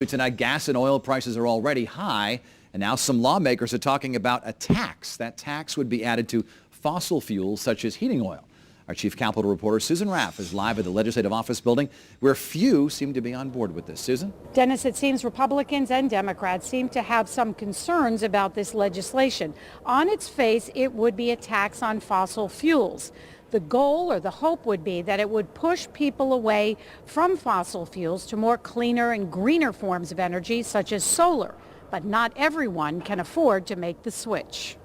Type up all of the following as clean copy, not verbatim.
Tonight, gas and oil prices are already high, and now some lawmakers are talking about a tax. That tax would be added to fossil fuels such as heating oil. Our chief Capitol reporter Susan Raff is live at the Legislative Office building, where few seem to be on board with this. Susan? Dennis, it seems Republicans and Democrats seem to have some concerns about this legislation. On its face, it would be a tax on fossil fuels. The goal or the hope would be that it would push people away from fossil fuels to more cleaner and greener forms of energy, such as solar. But not everyone can afford to make the switch.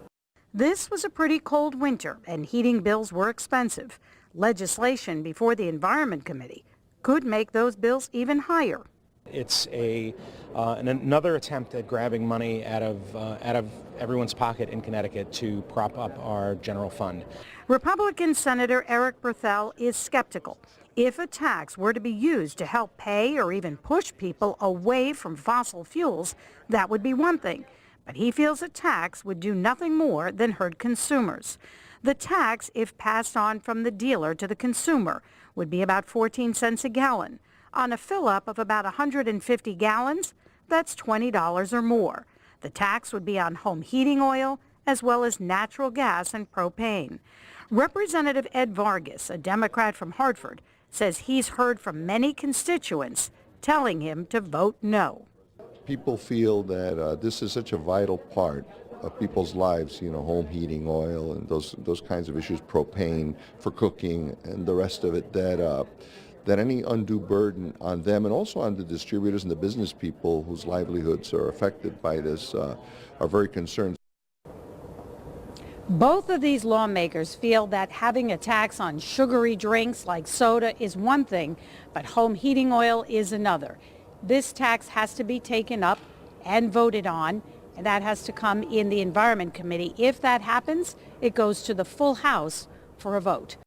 This was a pretty cold winter, and heating bills were expensive. Legislation before the Environment Committee could make those bills even higher. It's another attempt at grabbing money out of everyone's pocket in Connecticut to prop up our general fund. Republican Senator Eric Berthel is skeptical. If a tax were to be used to help pay or even push people away from fossil fuels, that would be one thing. But he feels a tax would do nothing more than hurt consumers. The tax, if passed on from the dealer to the consumer, would be about 14 cents a gallon. On a fill-up of about 150 gallons, that's $20 or more. The tax would be on home heating oil as well as natural gas and propane. Representative Ed Vargas, a Democrat from Hartford, says he's heard from many constituents telling him to vote no. People feel that this is such a vital part of people's lives, home heating oil and those kinds of issues, propane for cooking and the rest of it, that any undue burden on them and also on the distributors and the business people whose livelihoods are affected by this are very concerned. Both of these lawmakers feel that having a tax on sugary drinks like soda is one thing, but home heating oil is another. This tax has to be taken up and voted on, and that has to come in the Environment Committee. If that happens, it goes to the full House for a vote.